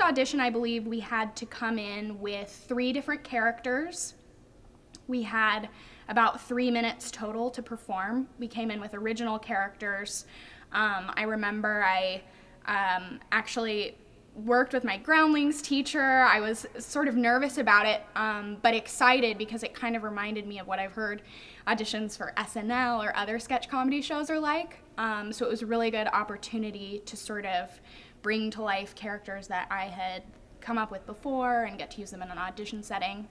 first audition, I believe we had to come in with 3 different characters. We had about 3 minutes total to perform. We came in with original characters. I remember I actually worked with my Groundlings teacher. I was sort of nervous about it, but excited because it kind of reminded me of what I've heard auditions for SNL or other sketch comedy shows are like. So it was a really good opportunity to sort of bring to life characters that I had come up with before and get to use them in an audition setting.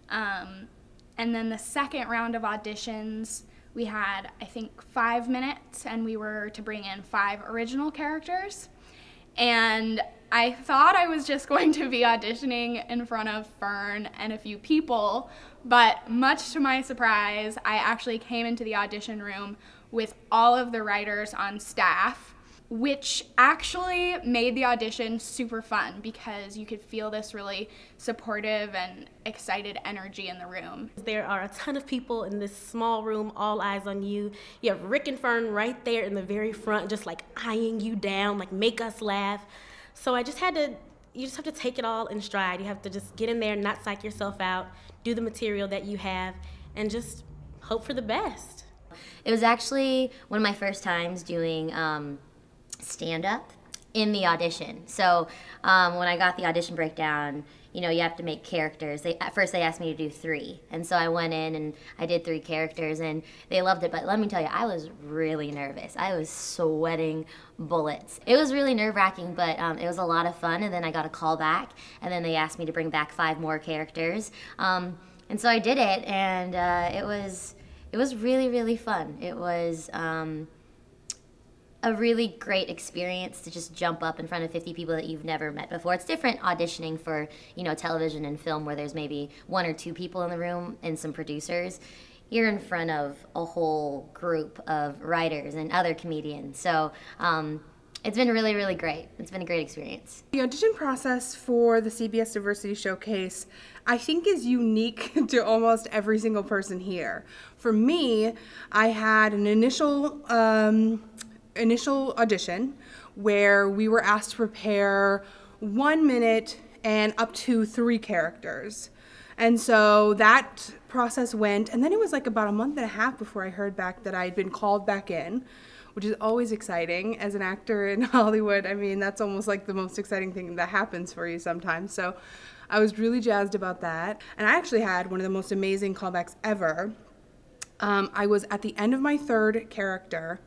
And then the second round of auditions, we had, I think, 5 minutes, and we were to bring in 5 original characters. And I thought I was just going to be auditioning in front of Fern and a few people, but much to my surprise, I actually came into the audition room with all of the writers on staff, which actually made the audition super fun because you could feel this really supportive and excited energy in the room. There are a ton of people in this small room, all eyes on you. You have Rick and Fern right there in the very front, just like eyeing you down, like make us laugh. So you just have to take it all in stride. You have to just get in there, not psych yourself out, do the material that you have, and just hope for the best. It was actually one of my first times doing stand-up in the audition. So when I got the audition breakdown, you have to make characters. At first they asked me to do 3, and so I went in and I did 3 characters, and they loved it. But let me tell you, I was really nervous. I was sweating bullets. It was really nerve-wracking, but it was a lot of fun. And then I got a call back, and then they asked me to bring back 5 more characters, and so I did it, and it was really, really fun. It was a really great experience to just jump up in front of 50 people that you've never met before. It's different auditioning for, television and film where there's maybe 1 or 2 people in the room and some producers. You're in front of a whole group of writers and other comedians. So it's been really, really great. It's been a great experience. The audition process for the CBS Diversity Showcase, I think, is unique to almost every single person here. For me, I had an initial audition where we were asked to prepare 1 minute and up to 3 characters. And so that process went, and then it was like about a month and a half before I heard back that I had been called back in, which is always exciting as an actor in Hollywood. I mean, that's almost like the most exciting thing that happens for you sometimes. So I was really jazzed about that. And I actually had one of the most amazing callbacks ever. I was at the end of my 3rd character,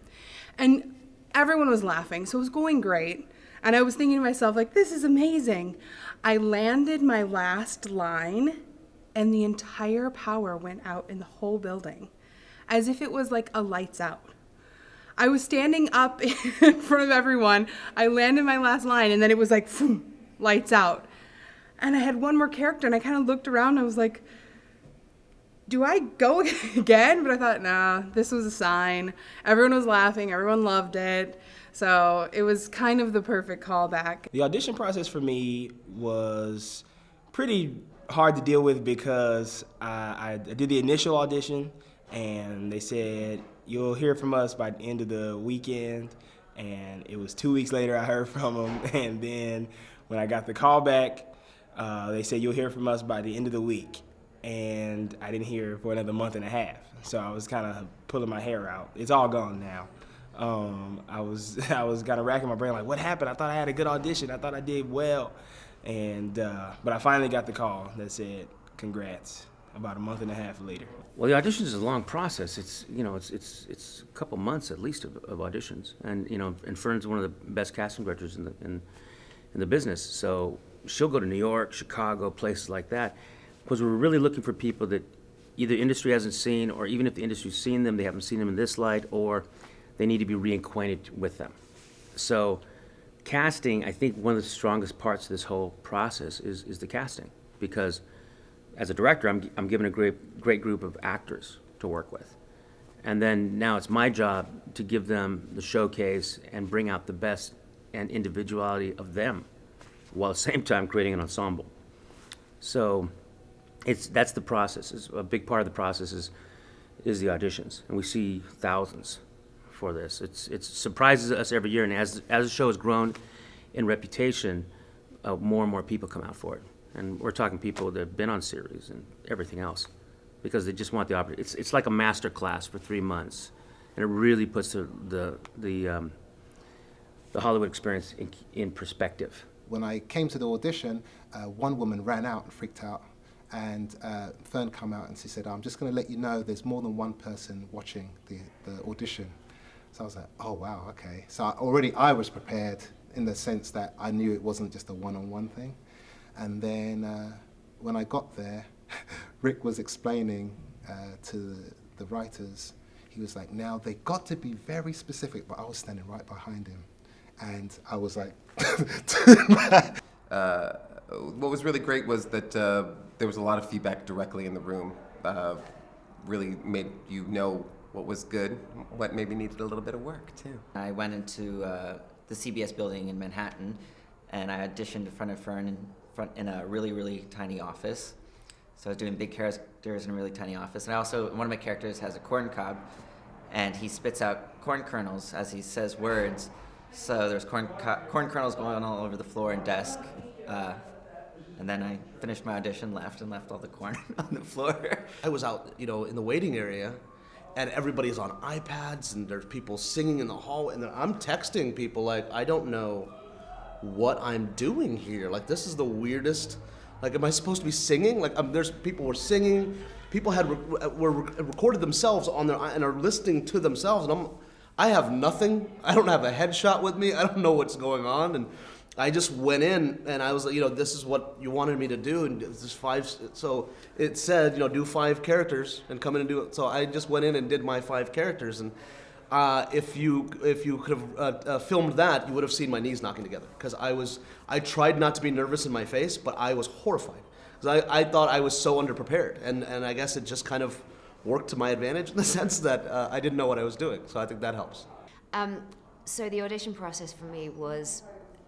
and everyone was laughing, so it was going great. And I was thinking to myself, like, this is amazing. I landed my last line, and the entire power went out in the whole building, as if it was like a lights out. I was standing up in front of everyone. I landed my last line, and then it was like, phoom, lights out. And I had 1 more character, and I kind of looked around, and I was like, do I go again? But I thought, nah, this was a sign. Everyone was laughing. Everyone loved it. So it was kind of the perfect callback. The audition process for me was pretty hard to deal with because I did the initial audition, and they said, you'll hear from us by the end of the weekend. And it was 2 weeks later I heard from them. And then when I got the callback, they said, you'll hear from us by the end of the week. And I didn't hear for another month and a half. So I was kind of pulling my hair out. It's all gone now. I was kind of racking my brain like, what happened? I thought I had a good audition. I thought I did well. And but I finally got the call that said, congrats, about a month and a half later. Well, the auditions is a long process. It's a couple months at least of auditions. And and Fern's one of the best casting directors in the business. So she'll go to New York, Chicago, places like that, because we're really looking for people that either industry hasn't seen, or even if the industry's seen them, they haven't seen them in this light, or they need to be reacquainted with them. So casting, I think one of the strongest parts of this whole process is the casting, because as a director, I'm given a great group of actors to work with. And then now it's my job to give them the showcase and bring out the best and individuality of them, while at the same time creating an ensemble. So that's the process. A big part of the process is the auditions, and we see thousands for this. It surprises us every year, and as the show has grown in reputation, more and more people come out for it. And we're talking people that have been on series and everything else, because they just want the opportunity. It's like a master class for 3 months, and it really puts the Hollywood experience in perspective. When I came to the audition, one woman ran out and freaked out, and Fern came out and she said, "I'm just going to let you know there's more than one person watching the audition." So I was like, "Oh wow, okay." So I was prepared in the sense that I knew it wasn't just a one-on-one thing. And then when I got there, Rick was explaining to the writers, he was like, "Now they got to be very specific," but I was standing right behind him. And I was like, what was really great was that there was a lot of feedback directly in the room. Really made you know what was good, what maybe needed a little bit of work too. I went into the CBS building in Manhattan, and I auditioned in front of Fern in a really, really tiny office. So I was doing big characters in a really tiny office. And one of my characters has a corn cob, and he spits out corn kernels as he says words. So there's corn kernels going all over the floor and desk. And then I finished my audition, left all the corn on the floor. I was out, in the waiting area, and everybody's on iPads, and there's people singing in the hall, and I'm texting people like, I don't know what I'm doing here. Like, this is the weirdest. Like, am I supposed to be singing? Like, there's people were singing. People were recorded themselves on their and are listening to themselves, and I have nothing. I don't have a headshot with me. I don't know what's going on, and I just went in, and I was like, this is what you wanted me to do, and this is 5. So it said, do 5 characters and come in and do it. So I just went in and did my 5 characters, and if you could have filmed that, you would have seen my knees knocking together, because I tried not to be nervous in my face, but I was horrified, because I thought I was so underprepared, and I guess it just kind of worked to my advantage in the sense that I didn't know what I was doing. So I think that helps. So the audition process for me was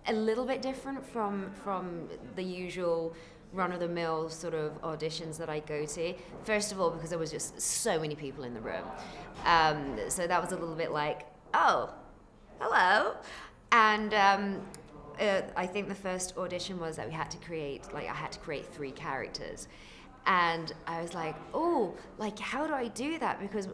a little bit different from the usual run-of-the-mill sort of auditions that I go to. First of all, because there was just so many people in the room. So that was a little bit like, oh, hello. And I think the first audition was that I had to create 3 characters. And I was like, oh, how do I do that? Because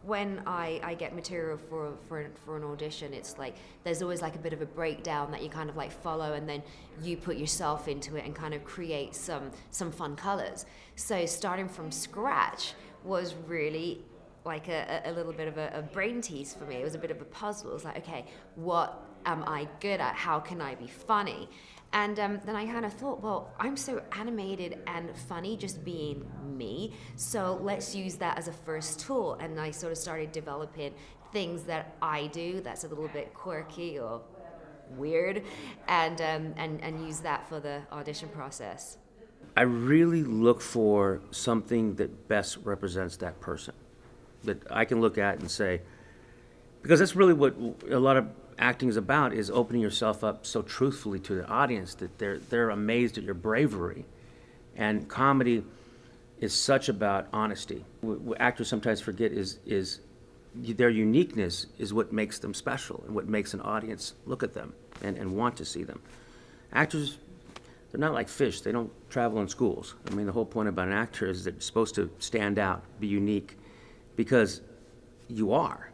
when I get material for an audition, it's like there's always like a bit of a breakdown that you kind of like follow, and then you put yourself into it and kind of create some fun colors. So starting from scratch was really like a little bit of a brain tease for me. It was a bit of a puzzle. It was like, okay, what am I good at? How can I be funny? And then I kind of thought, well, I'm so animated and funny just being me, so let's use that as a first tool. And I sort of started developing things that I do that's a little bit quirky or weird, and use that for the audition process. I really look for something that best represents that person, that I can look at and say, because that's really what a lot of acting is about, is opening yourself up so truthfully to the audience that they're amazed at your bravery. And comedy is such about honesty. What actors sometimes forget is their uniqueness is what makes them special and what makes an audience look at them and want to see them. Actors, they're not like fish. They don't travel in schools. I mean, the whole point about an actor is that you're supposed to stand out, be unique, because you are.